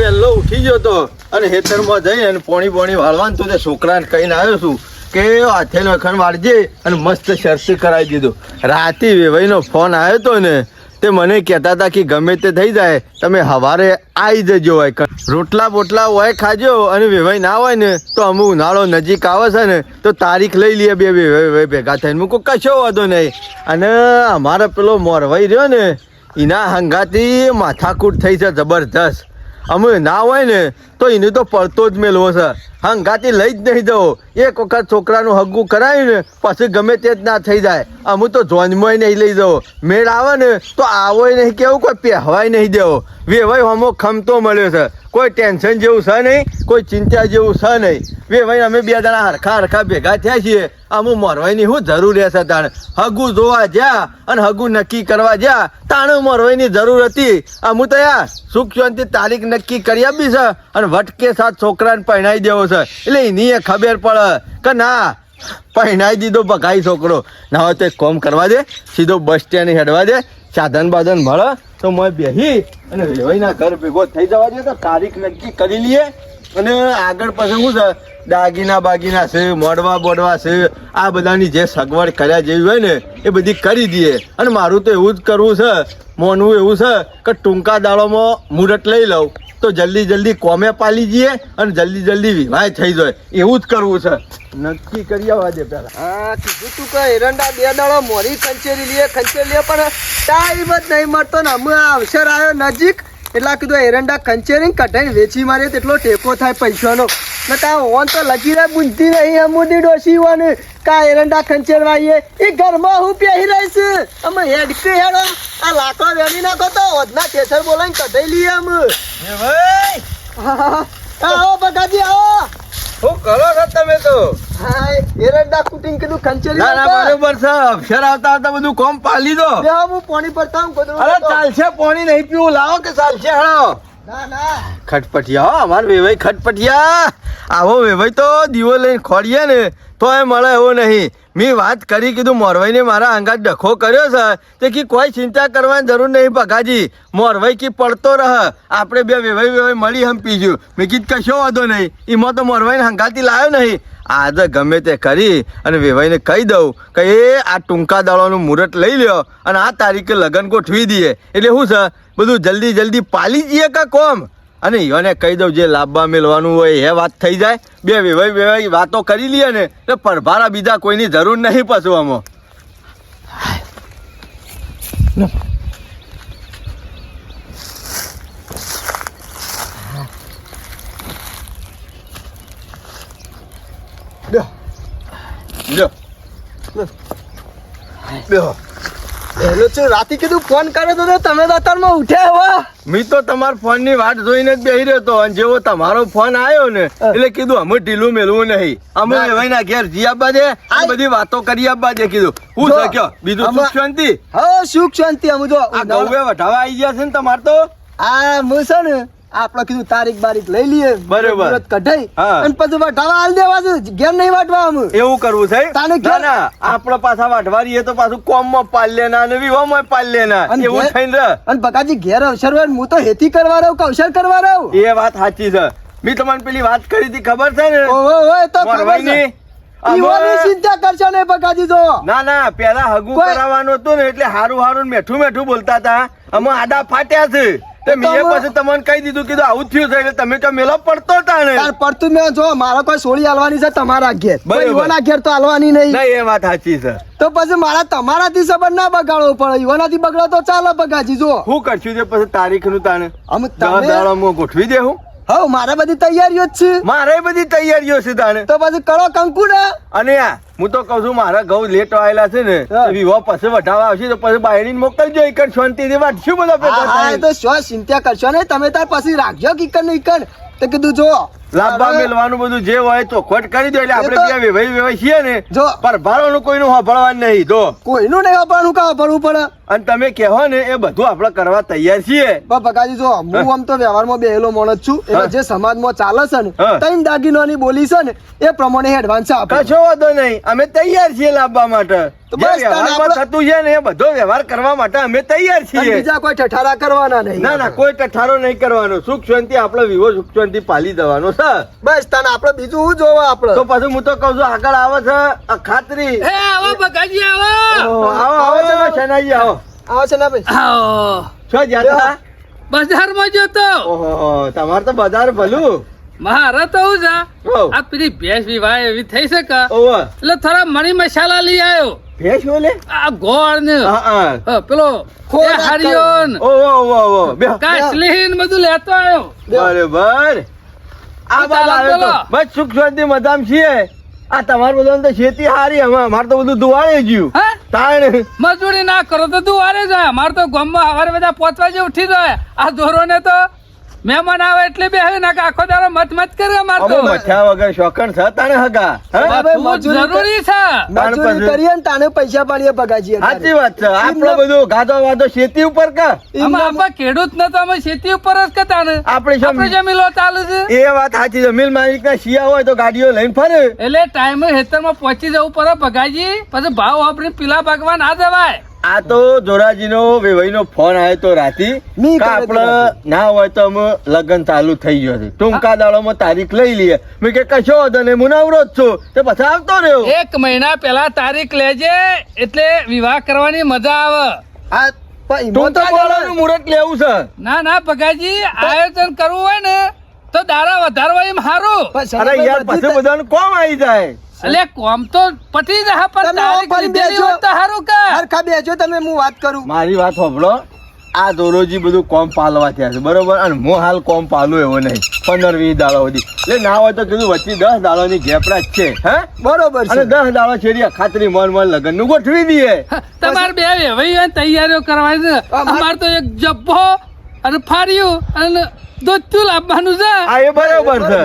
વહેલો ઉઠી ગયો તો અને હેતરમાં જઈ અને પોણી વાળવાનું તો તે છોકરાને કહીને આવ્યો છું કે હાથે લખણ વાળજે અને મસ્ત શરતી કરાવી દીધું. રાતે વેવાઈનો ફોન આવ્યો તો ને તે મને કહેતા હતા કે ગમે તે થઈ જાય તમે સવારે આવી જજો હોય રોટલા બોટલા હોય ખાજો અને વેવાઈ ના હોય ને તો અમુક ઉનાળો નજીક આવે છે ને તો તારીખ લઈ લઈએ બે વેવાઈ ભેગા થઈને મૂકો કશો વાંધો નહીં. અને અમારે પેલો મોરવાઈ રહ્યો ને એના હંગાથી માથાકૂટ થઈ છે જબરદસ્ત. અમે ના હોય ને તો એને તો પડતો જ મેળવો છે. હંગાથી લઈ જ નહીં જવો. એક વખત છોકરાનું હગ્ગું કરાયું ને પછી ગમે તે જ ના થઈ જાય. અમુક તો જોંજમાં નહીં લઈ જવો. મેળ આવે ને તો આવો નહીં કેવું કોઈ પહેવાય નહીં દેવો. વેવાઈ હમો ખમતો મળ્યો છે. કોઈ ટેન્શન જેવું છે નહીં, કોઈ ચિંતા જેવું છે નહીં. વેવાઈ અમે બે જણા હરખા ભેગા થયા છીએ. અમુક મોરવાઈની શું જરૂર રહેશે તાણે હગું જોવા જ્યાં અને હગું નક્કી કરવા જ્યાં તાણે મોરવાઈની જરૂર હતી. અમુક તો યાર સુખ શાંતિ તારીખ નક્કી કરી આપી છે અને વટકે સાથ છોકરાને પહેણાવી દેવો છે. એટલે એની એ ખબર પડે કે ના પહેણાવી દીધો બગાઈ છોકરો. ના હોય તો એક કોમ કરવા દે, સીધો બસ સ્ટેન્ડ હેડવા દે, સાધન બાધન મળે તો મેં બેસી અને વેવાઈના ઘર ભેગો થઈ જવા દે તો તારીખ નક્કી કરી લઈએ. અને આગળ પછી શું છે દાગીના બાગીના છે, મોડવા બોડવા છે, આ બધાની જે સગવડ કર્યા જેવી હોય ને એ બધી કરી દઈએ. અને મારું તો એવું જ કરવું છે, મોનવું એવું છે કે ટૂંકા દાડોમાં મુહૂર્ત લઈ લઉં તો જલ્દી કોમે પાલી જઈએ અને જલ્દી વિવાહ થઈ જાય. એવું જ કરવું છે. નક્કી કરી આવવા દે પેલા. હા કીધું તું કે એરંડા 2 દાડો મોરી ખંચેરી લે પણ ટાઈમ જ નહીં મળતો ને અમે આ અવસર આવ્યો નજીક એટલે કીધું એરંડા ખંચેરી કઢાઈને વેચી મારે તેટલો ટેકો થાય પૈસાનો. ને કા ઓન તો લગી રહે બુંધી નહીં અમુદી ડોસી હોને કા એરંડા ખંચેરવાઈએ એ ઘરમાં હું પહેરી રહીશ. અમે હેડકે હેડો આ લાકડો વેણી નાખો તો ઓધના ટેસર બોલાવીને કઢાઈ લઈએ અમે. આવો બગાજી આવો. શું કરો છો તમે તો? હા એરંડા કુટિંગ કીધું ખંચેરી. ના ના બરોબર છે. અક્ષર આવતા બધું કોમ પાલી દો. હું પાણી ભરતા હું કદું. અરે ચાલશે, પાણી નહીં પીવું લાવો કે ચાલશે હળો. ના ના ખટપટિયા અમાર વેવાઈ ખટપટિયા. આવો વેવાઈ તો દીવો લઈને ખોડીએ ને તો એ મળે એવો નહીં. મેં વાત કરી કીધું મોરવાઈને મારા અંગાત ડખો કર્યો છે તે કે કોઈ ચિંતા કરવાની જરૂર નહીં ભગાજી. મોરવાઈ કી પડતો રહે. આપણે બે વેવાઈ મળી હમ પીજું. મેં કીધું કશો વાંધો નહીં. એમાં તો મોરવાઈને હંગાતી લાવ્યો નહીં. આજે ગમે તે કરી અને વેવાઈને કહી દઉં કે એ આ ટૂંકા દાડાનું મુહૂર્ત લઈ લ્યો અને આ તારીખે લગ્ન ગોઠવી દઈએ. એટલે શું છે બધું જલ્દી પાલી જઈએ કે કોમ. અને એને કહી દઉં જે લાભવા મેળવાનું હોય એ વાત થઈ જાય. બે વેવાઈ વાતો કરી લઈએ ને એટલે પરભારા બીજા કોઈની જરૂર નહીં પાછું આમાં. રાતે કીધું ફોન કર્યો તો તમે દોતરમાં ઉઠ્યા હવા. મેં તો તમારા ફોન ની વાટ જોઈને જ બેસી રહ્યો હતો અને જેવો તમારો ફોન આવ્યો ને એટલે કીધું અમે ઢીલું મેળવું નહીં. અમે વેવાઈના ઘેર જી આપવા દે આ બધી વાતો કરી આપવા દે. કીધું હું શક્યો બીજું સુખ શાંતિ. હા સુખ શાંતિ. અમે જો આ ગૌવે વઢાવા આવી ગયા છે ને તમારે તો. આ હું છે ને આપણે કીધું તારીખ બારીખ લઈ લઈએ બરોબર કઢાઈ અને પછી વઢાવા હાલ દેવા છે. ઘેર નહીં વાટવા અમે એવું કરવું છે. આપડે પાછા વાટવા રહીએ તો પાછું કોમ માં પાલ લેના અને વિવાહમાં પાલ લેના એવું થઈને રહે. અને બકાજી ઘેર અવસર હોય હું તો હેતી કરવા રહું કે અવસર કરવા રહું. એ વાત સાચી છે. મેં તમને પેલી વાત કરી હતી ખબર છે ને ચિંતા કરશો ને બકાજી જો. ના પેલા હગું કરાવવાનું હતું ને એટલે હારું મેઠું બોલતા હતા. અમે આડા ફાટ્યા છે. પછી તમને કહી દીધું કીધું આવું થયું છે એટલે તમે તો મેલો પડતો હતા ને. પડતું મેં જો મારા કોઈ સોળી હાલવાની છે તમારા ઘેર, યુવાના ઘેર તો હાલવાની નહીં. એ વાત સાચી છે. તો પછી મારા તમારાથી સંબંધ ના બગાડવો પડે. યુવાનાથી બગડો તો ચાલો બગાજી જો. શું કરશું તે પછી તારીખ નું તાને અમે ગોઠવી દે. હું હા મારે બધી તૈયારીઓ જ છે. મારે બધી તૈયારીઓ છે તાને. તો પછી કરો કંકુ ને. અને હું તો કઉ છું મારા ઘઉં લેટ આવેલા છે ને વિવાહ પછી વઢાવા આવશે તો પછી બાયડી મોકલજો. એક શાંતિ થી વાટશું બધા. તો શું ચિંતા કરશો ને તમે તાર પછી રાખજો કિકર ને ઇકર. તો કીધું જો લાભા મેલવાનું બધું જે હોય ચોખવટ કરી દો એટલે આપણે એ તો- ત્યાં વેવાઈ છીએ ને જો પર ભારોનું કોઈનું સાંભળવાનું નહીં જો કોઈનું નહીં વાપરવાનું કા વાપરવું પડે અને તમે કહો ને એ બધું આપણે કરવા તૈયાર છીએ પણ બકાજી જો હું આમ તો વ્યવહારમાં બેહેલો માણસ છું એટલે હા. જે સમાજમાં ચાલે છે ને હા. ત્રણ દાગીનોની બોલી છે ને એ પ્રમાણે એડવાન્સ આપે કશો વાંધો નહીં અમે તૈયાર છીએ લાવવા માટે તો જે બસ તાને વ્યવહારમાં આપણે- થતું છે ને એ બધો વ્યવહાર કરવા માટે અમે તૈયાર અને છીએ બીજા કોઈ ઠઠારા કરવાના નહીં ના ના કોઈ ટઠારો નહીં કરવાનો સુખ શાંતિ આપણો વિવો સુખ શાંતિ પાલી દેવાનો છે બસ તાને આપણે બીજું શું જોવા આપણે તો પછી હું તો કઉ છું આગળ આવે છે આ ખાતરી એ આવો બકાજી આવો આવો આવો તમે શેનાજી આવો આવે છે ને ભાઈ આવો છો જતા બજારમાં જતો ઓહો તમારે તો બજાર ભલું મારે તો હું છે ઓહ. આ પેલી ભેંસ વિવાહ એવી થઈ શકે ઓહો એટલે થોડા મરી મસાલા લઈ આવ્યો ભેંસ બોલે આ ગોળ ને હા હા હા, પેલો ખોરાક હારિયો ને ઓહો ઓહો ઓહો બે કાચલી ને બધું લેતો આવ્યો બરાબર આ તો બાદ ચાલો, આવે તો ચાલો. બસ સુખ શાંતિ મજામાં છીએ આ તમારું બધું તો ખેતી હારી અમારે તો બધું દુવાળે ગયું હા તાણ મજૂરી ના કરો તો દુવારે જાય અમારે તો ગામમાં સવારે બધા 5 વાગે ઉઠી જાય આ ધોરો ને તો મહેમાન આવે એટલે બે ના કે આખો દાડો મત કરે અમારે અમે તો મઠ્યા વગર શોખણ છે તાણે હગા હા? હવે બધું મજૂરી જરૂરી છે તાણ મજૂરી પછી- કરીએ ને તાને પૈસા પાડીએ બગાજીએ સાચી વાત છે આપણો બધું ગાધો વાધો ખેતી ઉપર કા અમે આપણે ખેડૂત ને તો અમે ખેતી ઉપર જ કરતા ને આપણે શું- આપણે જમીનો ચાલુ છે એ વાત સાચી છે મિલ માલિક ના શિયા હોય તો ગાડીઓ લઈને ફરે એટલે ટાઈમે હેતરમાં પહોંચી જવું પડે ભગાજી પછી ભાવ વાપરી પીલા ભાગવા ના જવાય આ તો જોરાજીનો વેવાઈનો ફોન આવ્યો તો રાતી મી કે કરે તો આપણે ના હોય તો અમે લગ્ન ચાલુ થઈ ગયો છે ટૂંકા દાડોમાં તારીખ લઈ લઈએ મેં કે કશો વાંધો નહીં હું નવરો જ છું તે પછી આવતો રહ્યો 1 મહિના પહેલા તારીખ લેજે એટલે વિવાહ કરવાની મજા આવે આ પણ ઈમો તો ટૂંકા બોલે. દાડાનું મુહૂર્ત લેવું છે ના ના ભગાજી આયોજન કરવું હોય ને તો દાડા વધારવા એમ સારું પણ અરે શનિવાર યાર બધી પછી બધાનું કોમ આવી જાય એટલે કોમ તો પટી જાય પણ તમે તારીખ ફરી લીધેલી બેસો. હોત તો સારું કે હરખા બેજો તમે હું વાત કરું મારી વાત સાંભળો આ દોરોજી બધું કોમ પાલવા થયા છે બરોબર અને હું હાલ કોમ પાલું એવો નહીં 15-20 દાડા સુધી એટલે ના હોય તો કીધું વચ્ચે 10 દાડાની ગેપડા જ છે હે બરોબર અને છે 10 દાડા છેડી ખાતરી મન લગ્ન નું ગોઠવી દઈએ તમારે બે વેવાઈ તૈયારીઓ કરવાની છે અમારે તો એક જબ્બો અને ફાર્યું અને દોત્યું લાવવાનું છે આ એ બરાબર છે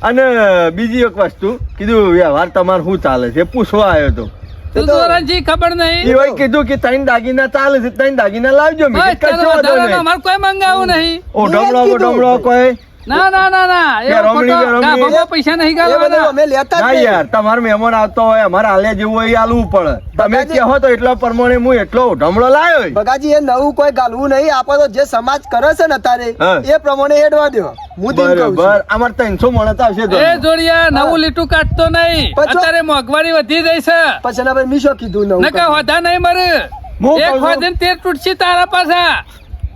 અને બીજી એક વસ્તુ કીધું વ્યવહાર તમારે શું ચાલે છે એ પૂછવા આવ્યો તો તું દોરાજી ખબર નહીં એ વળી કીધું કે 3 દાગીના ચાલે છે 3 દાગીના લાવજો મેં બસ કીધું, ચાલો, કશો વાંધો વધારાનું નહીં. અમારે કોઈ મંગાવું નહીં ઓ ઢમણો કોઈ ના ના ના ના એ કે રમણી ખોટો કે રમણી? ગાભામાં પૈસા નહીં એ બધું ગાલવાના અમે લેતા જ ના નહીં. યાર તમારો મહેમાન આવતો હોય અમારે હાલે જેવું હોય એ આલવું પડે તમે બગાજી- કહો તો એટલા પ્રમાણે હું એટલો ઢમણો લાવ્યો બગાજી એ નવું કોઈ ગાલવું નહીં આપણે તો જે સમાજ કરે છે ને અત્યારે હા. એ પ્રમાણે હેડવા દો હું તેમ કહું છું. બરાબર અમારે 300 માણસ આવશે તો એ જોડિયા નવું લીટું કાઢતો નહીં પછી- અત્યારે મોંઘવારી વધી રહી છે પછી એના પર મી શું કીધું નવું નકા હોધા નહીં મરે હું એક કહું છું- હોધે ને 13 તૂટશે તારા પાછા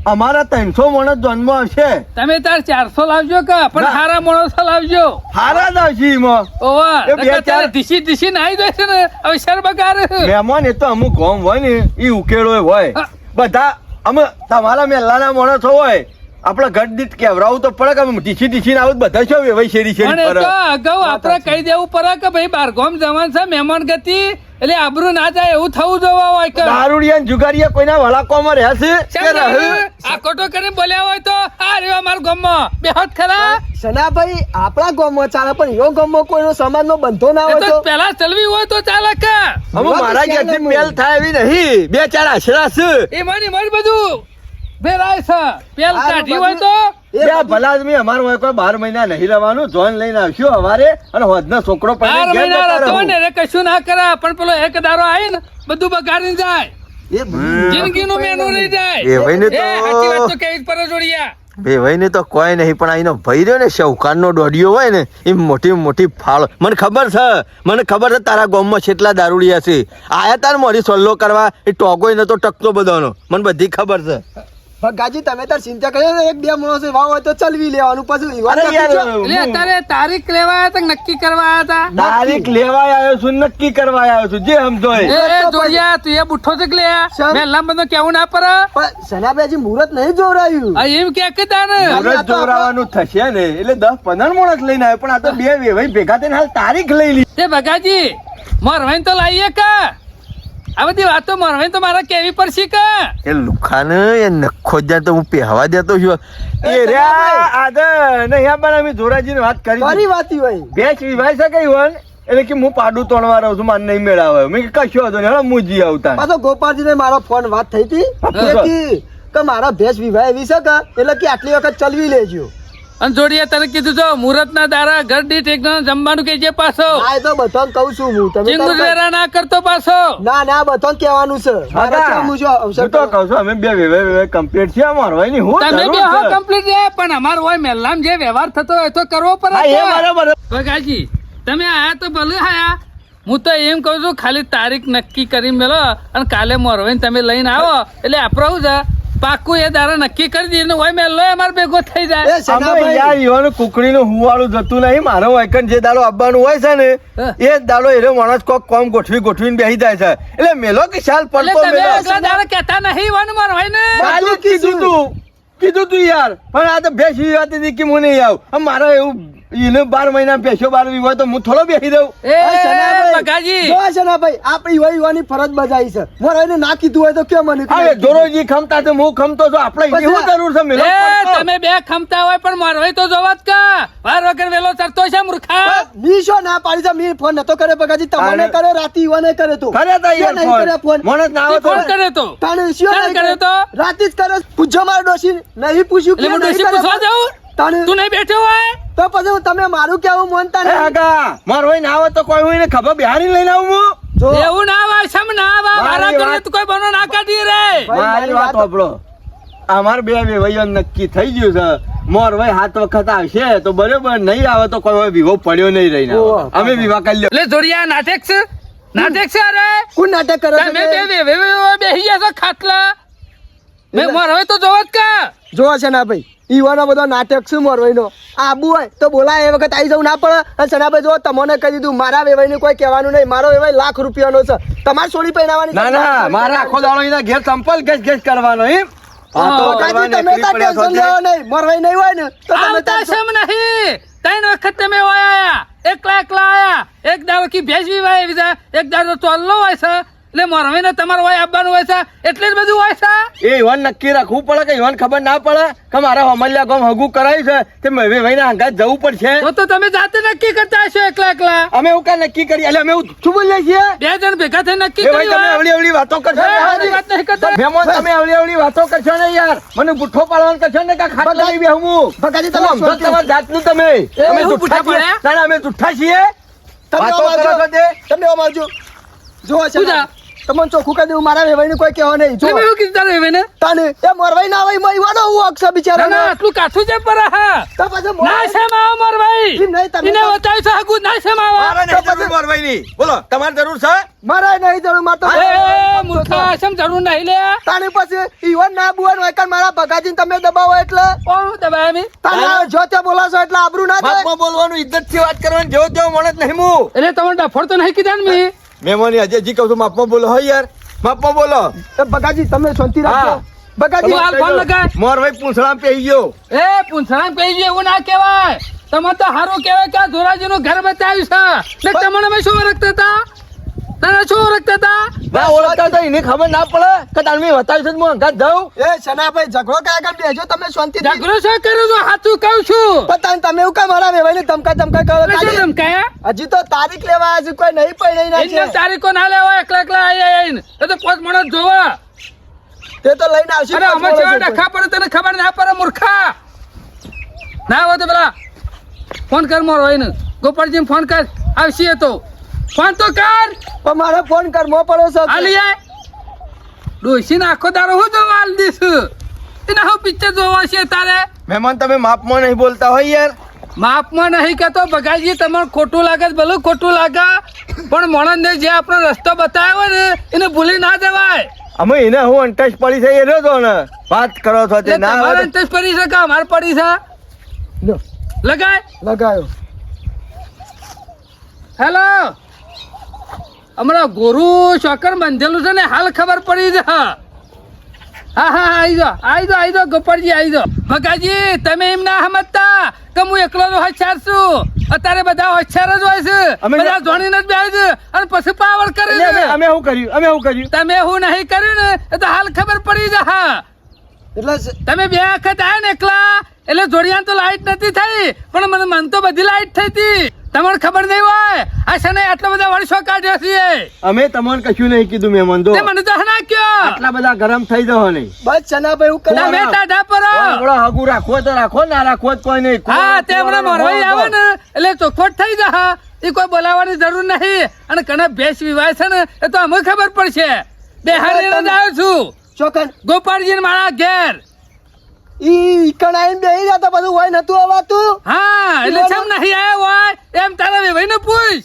અમારા 300 માણસ જન્મ આવશે તમે તાર 400 લાવજો કે પણ ના. સારા માણસો લાવજો હારા જ આવશે એમાં ઓવા એ બે નકર તારે ચાર- ધીસી નાઈ જશે ને હવે શરબગાર મહેમાન એ તો અમુક ગામ હોય ને એ ઉકેળો હોય હા. બધા અમે તમારા મેલાના માણસો હોય આપડે ઘર દીઠ કેવરાવું તો પડે કે અમે ટીસી આવું બધા છો વેવાઈ શેરી પણ શેરી એ ફરે. તો અગાઉ આપણે કહી દેવું પડે કે ભાઈ બારગામ જવાનું છે મહેમાન ગતિ એટલે આબરૂ ના જાય એવું થવું જોવા હોય કે દારૂડિયા ને જુગારીયા કોઈના વળાકોમાં રહેશે કે રહે? આ ખોટો કરીને બોલ્યા હોય તો આ રહ્યો અમારા ગામમાં બેહોત ખરા સનાભાઈ આપણા ગામમાં ચાલે પણ યો ગામમાં કોઈનો સમાજનો બંધો ના એ હોય તો તો પેલા ચલવી હોય તો ચાલે કે અમે મારા ઘેરથી મેલ થાય એવી નહીં 2-4 આશરા છે એ મારી બધું ભેરાય છે પેલ આ કાઢી બધું- હોય તો એ બે ભલા આદમી અમારે હોય કોઈ 12 મહિના નહીં રહેવાનું જોન લઈને આવશું હવારે અને હોદનો છોકરો બાર પણ ઘેર મહિના જતા રહેતો રહું. ને રે કશું ના કરે પણ પેલો એક દારો આવી ને બધું બગાડીને જાય એ બધું જિંદગીનું મેનુ રહી જાય એ ભાઈને એ સાચી વાત તો કેવી જ પડે જોડિયા વેવાઈને તો કોઈ નહીં પણ આનો ભાઈ રહ્યો ને શૌકારનો દોડિયો હોય ને એ મોટી મોટી ફાળ મને ખબર છે તારા ગામમાં કેટલા દારૂડિયા છે આયા તાર મોરી સોલ્લો કરવા એ ટોગોય નતો ટકતો બધાનો મને બધી ખબર છે ભગાજી તમે તાર ચિંતા કર્યો ને એક બે માણસો વાવ હોય તો ચલવી લેવાનું પછી વિવાદ અરે યાર, રાખી એટલે અત્યારે તારીખ લેવા આવ્યા હતા કે નક્કી કરવા આવ્યા હતા તારીખ લેવા આવ્યો છું નક્કી કરવા આવ્યો છું જે સમજો એ. એ જોડિયા તું એ બુઠ્ઠો છે કે લે સર. મેં બધો કેવું ના પડે પણ સનાભાઈ હજી મુહૂર્ત નહીં જોવરાયું આ એમ કે તાને મુહૂર્ત જોવરાવાનું થશે ને એટલે 10-15 માણસ લઈને આવ્યો પણ આ તો બે વેવાઈ ભેગા થઈને હાલ તારીખ લઈ લીધી તે ભગાજી મોરવાઈને તો લાવીએ કા આ બધી વાતો મારવાની તો મારે કેવી પડશે કે એ લુખાને એ નખો જ્યાં તો હું પહેવા દેતો છું એ રહ્યા આદે નહીં પણ અમે ધોરાજીની વાત કરી ફરી વાતી ભાઈ ભેંસ વિવાય શકે ઈવન એટલે કે હું પાડું તોડવા રહું છું મને નહીં મેળાવે મેં કીધું કશો હતો ને હવે હું જી આવતા પાછો ગોપાલજીને મારો ફોન વાત થઈ હતી કે મારા ભેંસ વિવાહ એવી છે કે એટલે કે આટલી વખત ચલવી લેજો અને જોડીએ તને કીધું છો મુહૂર્ત ના દારા ઘર દીઠ એક જણ જમવાનું કહેજે પાછો હા એ તો બધાને કહું છું હું તમે ચિંગુરેરા ના કરતો પાછો ના ના બધાને કહેવાનું છે મારે કેમ હું જો અવસર હું તો કહું છું અમે બે વેવે કમ્પ્લીટ છે અમાર હોય ની હું તમે બે હો કમ્પ્લીટ છે પણ અમાર હોય મેલ્લામ જે વ્યવહાર થતો હોય તો કરવો હા એ પડે બરાબર બગાજી તમે આયા તો ભલે આયા હું તો એમ કહું છું ખાલી તારીખ નક્કી કરી મેલો અને કાલે મોરવાઈને તમે લઈને આવો એટલે આપણું છે પાકું એ દારા નક્કી કરી દીધું હોય મેલ્લો અમાર ભેગો થઈ જાય એ શેના અમે ભાઈ? યાર ઈવાનું કુકડીનું હુવાળું જતું નહીં મારો વાયકન જે દાડો આવવાનું હોય છે ને હા. એ જ દાડો એનો માણસ કોક કોમ ગોઠવીને બેસી જાય છે એટલે મેલો કે શાલ એટલે પડતો તમે મેલો આગલા દાડા કહેતા નહીં વાનું મોરવાઈ ને કાલે કીધું તું યાર પણ આ તો ભેંસ વિવાતી હતી કે હું નહીં આવું મારે એવું એને 12 મહિના ભેંસો બારવી હોય તો હું થોડો બેસી દઉં એ એ શેનાભાઈ, બગાજી જો શેનાભાઈ, આપણી યુવાની ફરજ બજાવી છે મારે એને ના કીધું હોય તો કેમ મને હવે જોરોજી ખમતા છે હું ખમતો છું આપણે પછી એવું જરૂર છે મેલો એ પડતો. તમે બે ખમતા હોય પણ મોરવાઈ તો જોવત કા વાર વગર વેલો ચરતો છે મૂર્ખા મી શો ના પાડી છે મી ફોન નતો કરે બગાજી તમને અરે. કરે રાતી યુવાને કરે તો ખરે તો કેમ નહીં યાર કરે ફોન માણસ ના આવે તો ફોન કરે તો તાણે શિયો તાણે નહીં કરે કરે તો? રાતે જ કરે પૂછજો મારો ડોશી નહીં પૂછ્યું એટલે હું નહીં ડોશી કરે પૂછવા જાઉં તાણે તું નહીં બેઠો હોય તો પછી હું તમે મારું કેવું માનતા એ નહીં આગા માર હોય ના આવે તો કોઈ હોય ને ખબર બિહારી લઈને આવું હું જો એવું ના આવે સમ ના આવે મારી મારા ઘરે વાત- તો કોઈ બનો ના કાઢી રે ભાઈ, મારી વાત વાત- સાંભળો અમાર બે વેવાઈઓ નક્કી થઈ ગયું છે મોર ભાઈ 7 વખત આવશે તો બરોબર નહીં આવે તો કોઈ વિવો પડ્યો નહીં રહીને ઓહ. અમે વિવાહ કરી લ્યો એટલે જોડિયા નાટક છે નાટક છે અરે કોણ નાટક કરે છે તમે કે? બે બેહી ગયા છો ખાટલા મેં મોરવાઈ તો જોવત કા જો છે ના ભાઈ ઈવાનો બધો નાટક શું મોરવાઈનો આબુ હોય તો બોલાય એ વખત આવી જવું ના પડે અને સનાભાઈ જો તમને કહી દીધું મારા વેવાઈને કોઈ કહેવાનું નહીં મારો વેવાઈ લાખ રૂપિયાનો છે તમારે છોડી પહેરાવાની ના ના મારા આખો દાડો એના ઘેર સંપલ ઘેસ ઘેસ કરવાનો એમ વાતો કાકાજી, કરવાની તમે એકલી તો પડ્યા છો ટેન્શન તે. લેવો નહીં મોરવાઈ નહીં હોય ને તો તમે આવતા ટેન્શન- શેમ નહીં 3 વખત તમે ઓય આયા એકલા આયા એક દાડો કી ભેજ બી વાય વિઝા એક દાડો ચોલ્લો હોય છે એટલે મોરવાઈ ને તમારું હોય આવવાનું હોય છે એટલે જ બધું હોય છે એ ઈવન નક્કી રાખવું પડે કે ઈવન ખબર ના પડે કે મારા હમલિયા ગામ હગું કરાયું છે તે વેવાઈને હંગાત જવું પડશે તો તમે જાતે નક્કી કરતા હશો એકલા એકલા અમે એવું કાંઈ નક્કી કરી એટલે અમે એવું શું બોલીએ છીએ બે જણ ભેગા થઈ નક્કી એ ભાઈ કર્યું તમે હોય. અવળી અવળી વાતો કરશો એ, ને? આવી વાત નહીં કરતા. મહેમાન તમે અવળી અવળી વાતો કરશો ને યાર મને બુઠ્ઠો પાડવાનું કરશો ને કે ખાટલા લઈ બેહું હું. ભગાજી, તમે તમે સમજો શાંતિ- તમારા જાતનું તમે અમે એવું જુઠ્ઠા બુઠ્ઠા છીએ. પડ્યા? ના, ના, અમે જુઠ્ઠા છીએ તમે વાતો અમારજો. કરો છો તે? તમે અમારજો. જો છે શું છે? તમને ચોખ્ખું કહી દઉં મારા વેવાઈને કોઈ કહેવા નહીં જો તમે એવું કીધું તારે હવે ને તાને એ મોરવાઈ ના હોય ઈવાનો હું અક્ષર ના બિચારા ના આટલું કાઠું છે પર હા તો પછી ના મોરવાઈ- છે માવો મોરવાઈ એમ નહીં, તમે એને તો- બતાવ્યું છે હગું ના છે માવા મારે નહીં જરૂર મોરવાઈની. બોલો તમારે જરૂર છે મારે નહીં જરૂર મારે તો એ મૂર્ખા શેમ જરૂર નહીં લે તાની પછી ઈવન ના બુવાનું હોય કારણ મારા ભગાજીને તમે દબાવો એટલે કોણ દબાય મી તાને જો તે બોલાશો એટલે આબરૂ ના થાય બાપમાં બોલવાનું ઇજ્જતથી વાત કરવાની જેવો તેવો માણસ નહીં હું એટલે તમને ડફોડ તો નહીં કીધા ને મી મહેમાની હજી હજી કહું છું માપમાં બોલો હો યાર માપમાં બોલો તો ભગાજી તમે શાંતિ રાખજો હા. ભગાજી તમે હાલ ફોન લગાય મોરભાઈ પૂંછડામાં પેઈ ગયો એ પૂંછડા પૈ એવું ના કહેવાય તમે તો સારું કહેવાય કે આ ધોરાજીનું ઘર બતાવ્યું છે ને તમને અમે શું ઓળખતા હતા તને શું ઓળખતા હતા ના ઓળખતા તો એને ખબર ના પડે કે તાલમી બતાવ્યું છે તો હું અંગાત જાઉં એ શનાભાઈ ઝઘડો કયા આગળ બેજો તમે શાંતિ ઝઘડો શું કરું છું સાચું કહું છું પણ તમે એવું કા મારા વેવાઈને ધમકા ધમકા કરો એટલે શું કાઢી? ધમકાયા? હજી તો તારીખ લેવા હજી કોઈ નહીં પડી ના એમને છે તારીખો ના લેવા એકલા એકલા આઈને એ તો પોત માણસ જોવા તે તો લઈને આવશે અરે અમે પાંચ જેવા વર્ષ ડખા પડે તને ખબર ના પડે મૂર્ખા ના હોય તો પેલા ફોન કર મારો હોય ને ગોપાલજી ફોન કર આવશે તો ફોન તો કર પણ મારે ફોન કરવો પડે હાલી છે આય ડોશી આખો દારો હું જોવા હાલ દઈશ એને હું પિક્ચર જોવા છે તારે મહેમાન તમે માપમાં નહીં બોલતા હોય યાર માપમાં નહીં કહેતો બગાજી તમને ખોટું લાગે છે, ભલે ખોટું લાગે પણ માણસને જે આપણો રસ્તો બતાવ્યો ને એને ભૂલી ના જવાય અમે એને હું અંટચ પડી છે એ રહ્યો તો ને વાત કરો છો તે એટલે ના તમારે આવે તો- ઇન્ટરેસ્ટ પડી છે કે અમારે પડી છે લો, લગાય લગાયો હેલો હમણાં ગોરુ ચોકર બંધેલું છે ને હાલ ખબર પડી છે હા હા આઈ જો ગોપાળજી આઈ જો. ભગાજી તમે એમ ના સમજતા કે હું એકલો જ હોશિયાર છું. અત્યારે બધા હોશિયાર જ હોય છે. અમે- બધા જોડીને જ બેસે છે અને પછી પાવર કરે એટલે છે. અમે શું કર્યું તમે હું નહીં કર્યું ને એ તો હાલ ખબર પડી જા. એટલે તમે બે વખત આયા ને એકલા એટલે જોડિયાન તો લાઈટ નથી થઈ પણ મન તો બધી લાઈટ થઈ હતી. તમને ખબર નહીં હોય આ શને આટલા બધા વર્ષો કાઢ્યો છે. અમે તમને કશું નહીં કીધું મહેમાન તો તે મને તો નાખ્યો. આટલા બધા ગરમ થઈ જાવ નહીં બસ ચનાભાઈ હું કરું તમે ટાઢા પરો. હગું રાખવો તો રાખો ના રાખવો તો કોઈ નહીં હા તે હમણાં મોરવાઈ આવે ને એટલે ચોખવટ થઈ જા. એ કોઈ બોલાવવાની જરૂર નહીં અને કને ભેંસ વિવાહ છે ને એ તો અમે ખબર પડશે. બેહારી જ આવ્યો છું ચોકન ગોપાળજી ને મારા ઘેર. ઈ કણાઈને બેહી જતા બધું હોય નતું અવાતું. હા એટલે ચમ નહીં આવ્યો હોય એમ તારા વેવાઈ ને પૂછ.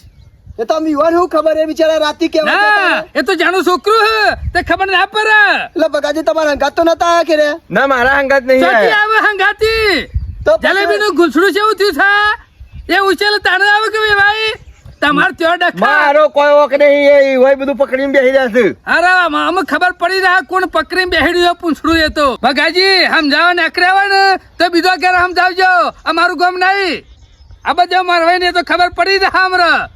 એ તો યુવાન હું ખબર એ બિચારા રાતી કેવા ના એ તો જાણું છોકરું હે તે ખબર ના પડે. એટલે બગાજી તમારા હંગાત તો નતા આયા કે રે ના મારા અંગત નહીં ચોથી આયા. આવે હંગાતી. તો પછી- જલેબી નું ગુંસડું છે એવું થયું છે એ ઉછેલ તાણે આવે કે વેવાઈ તમાર ત્યો ડખા. મારો કોઈ ઓક નહીં એ હોય બધું પકડીને બેસી જશે. અરે અમે ખબર પડી રહ્યા કોણ પકડીને બેહડ્યું પૂછડું એ તો. ભગાજી સમજાવવા નકરે હોય ને તો બીજો ઘેર સમજાવજો અમારું ગામ નહીં. આ બધા મારવાય ને તો ખબર પડી રહ્યા હમણાં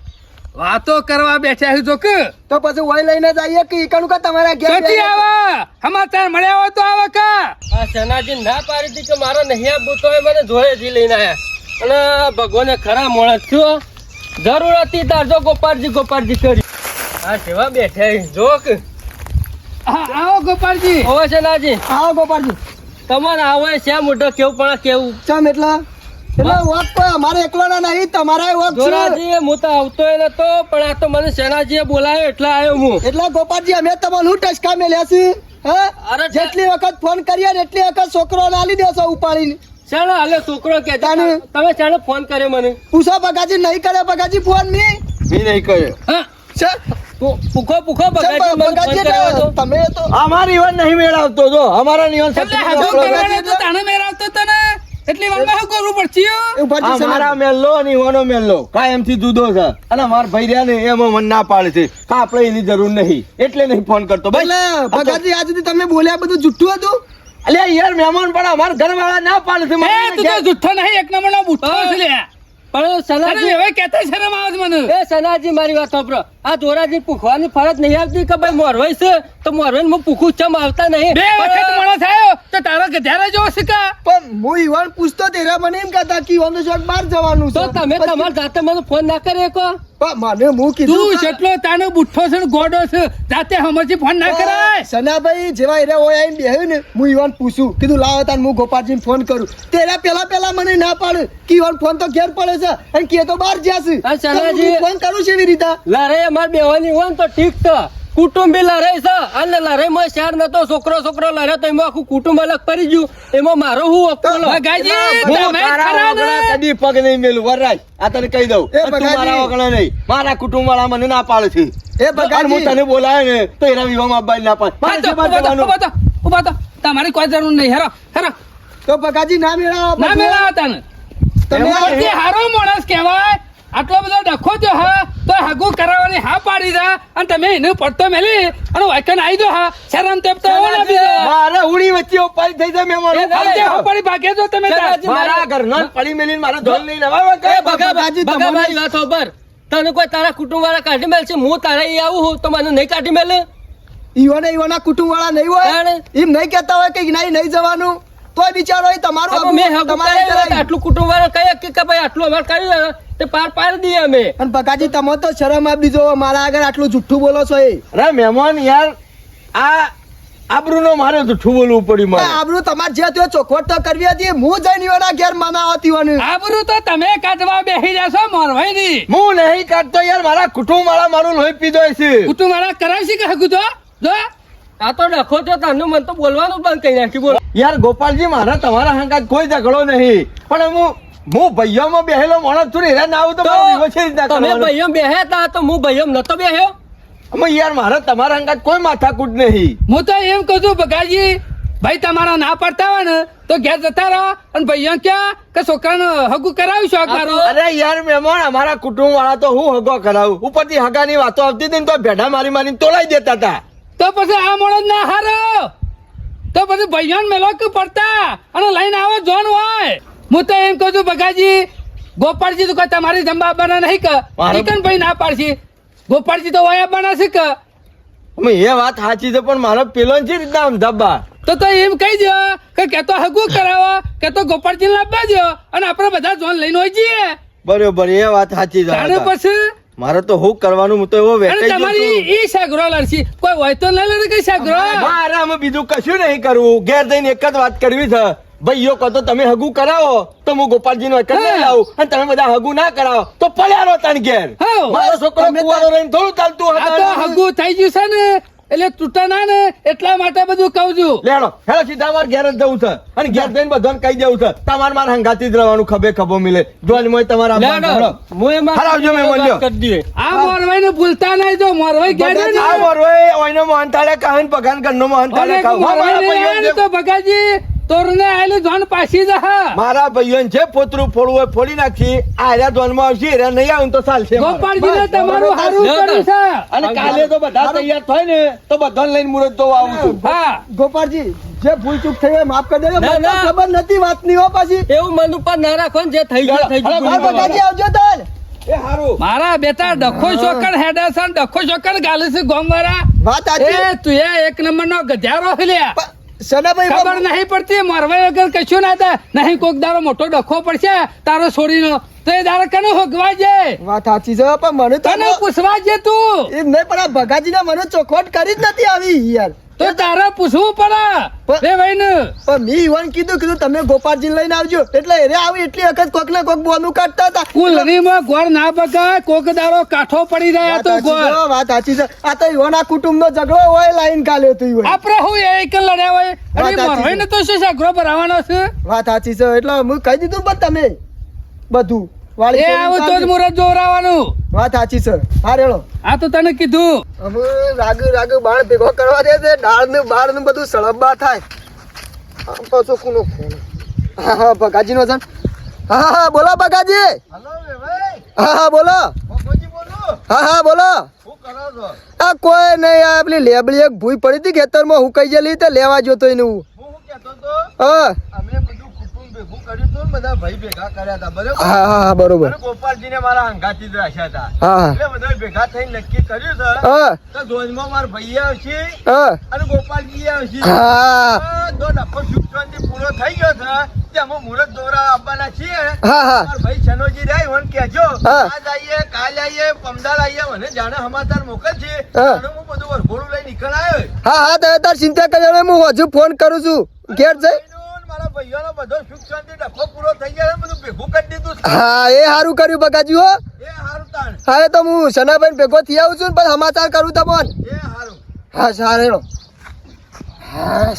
વાતો કરવા બેઠા છે જો કે તો પછી વય લઈને જઈએ કે ઈકણું કે તમારા ઘેર ચોથી બેહી- આવે સમાચાર મળ્યા હોય તો આવે કા. આ સનાજી ના પાડી હતી કે મારો નહીં આપવું તો મને જોડેથી લઈને આયા અને ભગવાને ખરા મોણસ થયો જરૂર હતી તાર જો ગોપાળજી કરી આ જેવા બેઠા છે. જો કે હા આવો ગોપાળજી. ઓવે સનાજી આવો ગોપાળજી તમારે આવે છે મોટો કેવું પણ કેવું ચમ એટલે વોક કોઈ અમારે એકલોના નહીં તમારા વોક છે જોરાજી હું તો આવતો નતો પણ આ તો મને સેનાજીએ બોલાયો એટલે આવ્યો હું. એટલે ગોપાળજી અમે તમને હું ટચકા મેલ્યા છીએ હા અરે જેટલી વખત ફોન કરીએ ને એટલી વખત છોકરો આલી દેશો ઉપાડીને ચાલો હાલે છોકરો કે તાને. તમે ચાલો ફોન કર્યો મને પૂછો બગાજી નહીં કરે બગાજી ફોન ની મી નહીં કર્યો. હા છે પૂખો બગાડી મને ફોન બગાજી કર્યો હતો. તમે તો અમારી ઈવન નહીં મેળવતો જો અમારા નિયમ એટલે હજુ કરવાને તો તાણે મેરાવતો તને એટલી વારમાં શું કરવું પડશે ઉપાડી અમારા મેલ્લો અને ઈવાનો મેલ્લો કાયમથી જુદો છે અને અમારા ભાઈ રહ્યા ને એમાં મન ના પાડે છે કે આપણે એની જરૂર નહીં એટલે નહીં ફોન કરતો બસ. એટલે બગાજી આજ સુધી તમે બોલ્યા બધું જુઠ્ઠું હતું અલ્યા યાર મહેમાન પણ અમારા ઘરવાળા ના પાડે છે મને એ તું તો જુઠ્ઠો નહીં એક નંબરનો બુઠ્ઠો છે લે. પણ તને સનાજી હવે કહેતા શરમ આવે છે મને. એ સનાજી મારી વાત સાંભળો આ ધોરાજી પૂખવાની ફરજ નહીં આવતી કે ભાઈ મોરવાઈ છે તો મોરવાઈ હું પૂખું ચમ આવતા નહીં બે વખત માણસ આવ્યો તો તારા ગધેડા જેવો શીખા. પણ હું ઈવાન પૂછતો તેરા મને એમ કહેતા કે ઈવાન શોખ બહાર જવાનું તો છે તમે તમારા જાતે મને ફોન ના કરે કો પણ મને હું તું કીધું કે- જેટલો તાનો બુઠ્ઠો છે ને ગોડો છે જાતે હમજી ફોન ના કરાય. સનાભાઈ જેવા એરા હોય આઈને બેહ્યું ને હું ઈવાન પૂછું કીધું લાવો તાન હું ગોપાલજીને ફોન કરું તેરા પેલા મને ના પાડે કે ઈવાન ફોન તો ઘેર પડે છે અને કે તો બહાર જ્યાં છે હા, તો સનાજી. હું ફોન કરું છું એવી રીતે લડાઈ અમારે બેવાની હોય ને તો ઠીક છે કુટુંબી લડાઈ છે અને લડાઈમાં શહેર નતો છોકરો લડ્યો તો એમાં આખું કુટુંબ અલગ પડી ગયું એમાં મારો હું અકોલો ભગાજી હું તમે તારા ખરા ને? વગણા કદી પગ નહીં મેલું વરરાજ આ તને કહી દઉં એ તું બગાજી. મારા વગણા નહીં મારા કુટુંબ વાળા મને ના પાડે છે એ બગાજી. અને હું તને બોલાય ને તો એના વિવાહમાં બાઈ ના પાડે મારે ઉભા શેમાં થો, જવાનું? ઉભા થો. તમારી કોઈ જરૂર નહીં હેરો હેરો તો બગાજી ના મેળાવો ના મેળાવો તને. તમે એમાં જે હારો માણસ કહેવાય આટલો બધો ડખો થયો હા તો હગું કરાવવાની હા પાડી દા અને તમે એને પડતો મેલી અને વાયકન આવી દો હા શરમ તેમ તો ઓલા બીજો મારે ઉડી વચ્ચે ઉપાડી થઈ જાય મહેમાનો. આમ જે હા પાડી ભાગે તો તમે તાર. મારા ઘરના પડી મેલીને મારા ધોલ નહીં નવાવે કે બગાજી ભગા તમારી- મારી વાત ખબર તને કોઈ તારા કુટુંબ વાળા કાઢી મેલ છે હું તારા અહીં આવું હું તો મને નહીં કાઢી મેલે ઈવાના કુટુંબ વાળા નહીં હોય તાણે. એમ નહીં કહેતા હોય કે નહીં જવાનું તોય બિચારો એ તમારું હવે મેં હગું તમારે કરાવ્યું કરાવ્યું. આટલું કુટુંબ વાળા કહે કે ભાઈ આટલું અમારે કર્યું તે પાર પાડી દઈએ અમે અને બગાજી તમે તો શરમ આપી જો મારા આગળ આટલું જુઠ્ઠું બોલો છો એ અરે મહેમાન યાર આ આબરૂનો મારે જૂઠું બોલવું પડ્યું મારે આબરૂ તમારે જે થયો ચોખવટ તો કરવી હતી હું જઈને ઈવાના ઘેર મનાવતી હોવાનું આબરૂ તો તમે કાઢવા બેસી જશો મોરવાઈ ની હું નહીં કાઢતો યાર મારા કુટુંબ વાળા મારું લોહી પીધો છે કુટુંબ વાળા કરાવશે કે હગું તો જો આ તો ડખો તો તને મને તો બોલવાનું બંધ કરી નાખ્યું બોલ યાર ગોપાલજી મારા તમારા હંગાત કોઈ ઝઘડો નહીં પણ હું ભાઈઓમાં બેહેલો માણસ છું ને એના ના આવું તો મારો વિવો છે રીતના તમે કરવાનો. ભાઈઓ બેહ્યા તા તો હું ભાઈઓ નતો બેહ્યો અમે યાર મારા તમારા હંગાત કોઈ માથાકૂટ નહીં હું તો એમ કહું છું બગાજી ભાઈ તમારા ના પડતા હોય ને તો ઘેર જતા રહો અને ભાઈઓ ક્યાં કે છોકરાને હગું કરાવી શોખ મારું અરે યાર મહેમાન અમારા કુટુંબ વાળા તો હું હગો કરાવું ઉપરથી હગાની વાતો આવતી હતી ને તો ભેડા મારી મારીને તોલાઈ દેતા હતા તો પછી આ મોણસ ના હારો તો પછી ભાઈઓને મેલો કે પડતા અને લઈને આવો જોન હોય. હું તો એમ કહું છું બગાજી ગોપાળજી તો કોઈ તમારી જમવા બના નહીં કે ચિકન ભાઈ ના પાડશી. ગોપાળજી તો વયા બના છે કે અમે એ વાત સાચી છે પણ મારો પેલો છે રીતના આમ ધબ્બા તો એમ કહી દો કે કેતો હગું કરાવો કેતો ગોપાળજી લાવવા દો અને આપણે બધા જોન લઈને હોય જઈએ. બરોબર એ વાત સાચી છે તારે પછી મારે તો હું કરવાનું હું તો એવો અને વેચાઈ ગયો તમારી છું. ઈ સાગરો લડશી કોઈ હોય તો ના લડે કઈ સાગરો. મારે અમે બીજું કશું નહીં કરવું ઘેર જઈને એક જ વાત કરવી છે ભાઈઓ કહો તો તમે હગું કરાવો તો હું ગોપાલજી નો એક જ લઈ આવું અને તમે બધા હગું ના કરાવો તો પડ્યા રહો તણ ઘેર. હા. મારો છોકરો કુંવારો રહીને થોડું ચાલતું આ તો હતું. હગું થઈ ગયું છે ને એટલે તૂટા ના ને એટલા માટે બધું કહું છું. લેડો હેલો સીધા મારે ઘેર જ જવું છે અને ઘેર જઈને બધાને કહી દેવું છે તમારે મારે હંગાતી જ રહેવાનું ખભો મિલે જોન મોય તમારા લેડો, હું એમાં હરાવજો મેં મળ્યો. કરી દઈએ. આ મોરવાઈ ને ભૂલતા નહીં જો મોરવાઈ ગયા છે ને આ વરોય ઓયનો મોહન થાળે કાહન પગાન કરનો મોહન થાળે અને ખાવ મોરવાઈ મારા ને ભાઈઓ આયા ને તો બગાજી તોરને આયેલી જોન પાછી જા. મારા ભાઈઓ છે પોતરું ફોડવું હોય ફોડી નાખી આર્યા ધોનમાં આવશે એરા નહીં આવું તો ચાલશે મારે. ગોપાળજીને તમારું હારું કર્યું છે. અને કાલે તો બધા તૈયાર થાય ને તો બધાને લઈને મુરત જોવા આવું છું. હા ગોપાળજી જે ભૂલ ચૂક થઈ હોય માફ કરી દેજો. ના, મને ના. ખબર નથી વાતની હો પાછી. એવું મન ઉપર ના રાખો ને જે થઈ ગયું થઈ ગયું. હા, બગાજી આવજો તાર. એ હારું મારા બેટા ડખો શોકર હેડરસન ડખો શોકર ગાલે છે ગોમવાળા. વાત સાચી. એ તું એક નંબર નો ગધેડો છે લ્યા. સનાભાઈ ખબર નહીં પડતી મોરવાઈ વગર કશું ના થાય નહીં કોક દારો મોટો ડખો પડશે તારો છોડીનો તો એ દારો કને હોગવા જાય વાત સાચી છે પણ મને તો તને પૂછવા જે તું એમ નહીં પણ આ ભગાજીને મને ચોખવટ કરી જ નથી આવી યાર. તો તારે પૂછવું પડે રે ભાઈ ને. પણ મેં ઈવન કીધું તમે ગોપાળજી લઈને આવજો એટલે એરે આવી એટલી વખત કોક ને કોક બોનું કાઢતા હતા. કુલરીમાં ગોળ ના બગાય કોક દારો કાઠો પડી રહ્યા તો ગોળ વાત સાચી છે. આ તો ઈવન આ કુટુંબ નો ઝઘડો હોય લાઈન કાલ્યો તો ઈવન. આપડે હું એક લડ્યા હોય વાત અને સાચી મોરવાઈ ને તો શું સાગરો ભરાવાનો છે. વાત સાચી છે એટલે હું કહી દીધું પણ તમે બધું વાળી એ છોડીને આવું તો જ ચાલજો. મુરત જોરાવાનું. વાત સાચી છે. હા રેડો આ તો તને કીધું અમે રાગ બાળ ભેગો કરવા દે છે દાળ ને બાળ ને બધું સળબા થાય. આમ પાછો કોનો ફોન? હા હા ભગાજી નો છે. હા હા બોલો ભગાજી. હા હા બોલો. હા હા બોલો. આ કોઈ નહીં આ પેલી લેબડી એક ભૂઈ પડી હતી ખેતરમાં હું કઈ ગયેલી તે લેવા જોતો એને હું. હા અમે બધું કુટુંબ ભેગું કર્યું હતું ને બધા ભાઈ ભેગા કર્યા હતા બરોબર હા હા બરોબર. અને ગોપાલજીને મારા હંગાથી જ રાખ્યા હતા હા હા એટલે બધા ભેગા થઈને નક્કી કર્યું છે હા તો ધોનમાં મારા ભાઈ આવશે હા અને ગોપાલજી આવશે હા દો ડફો સુખ શાંતિ પૂરો થઈ ગયો છે તેમાં મુહૂર્ત દોરા આપવાના છીએ હા હા મારા ભાઈ છનોજી રહ્યા મને કહેજો હા. આજ આવીએ કાલ આવીએ પમદાર આવીએ મને જાણે સમાચાર મોકલશે હા. અને હું બધું વરઘોડું લઈ નીકળ આવ્યો હા હા તમે તાર ચિંતા કર્યો હું હજુ ફોન કરું છું ઘેર જઈ. મારા ભાઈઓનો બધો સુખ શાંતિ ડખો પૂરો થઈ ગયો છે, બધું ભેગું કરી દીધું છે. હા એ સારું કર્યું બગાજી હો. એ હારું તાણ હા એ તો હું સનાભાઈ ભેગો થઈ આવું છું ને પછી સમાચાર કરું તમને. એ હારું હા સારું હા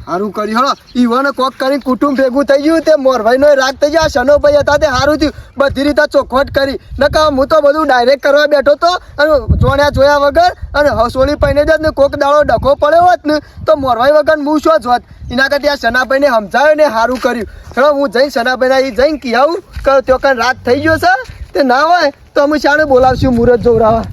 સારું કર્યું હો. ઈવન કોક કરીને કુટુંબ ભેગું થઈ ગયું તે મોરભાઈ નો રાગ થઈ ગયો. શનોભાઈ હતા તે સારું થયું બધી રીતે ચોખવટ કરી નકા હું તો બધું ડાયરેક્ટ કરવા બેઠો તો અને જોયા વગર અને હસોળી પહેને જ ને કોક દાડો ડખો પડ્યો હોત ને તો મોરભાઈ વગર હું શું જ હોત. એના કરતા આ સનાભાઈને સમજાવ્યો ને સારું કર્યું. ચલો હું જઈને સનાભાઈને એ જઈને કહી આવું કે તો રાગ થઈ ગયો છે તે ના હોય તો અમે શાણે બોલાવશું મુહૂર્ત જોવરાવા.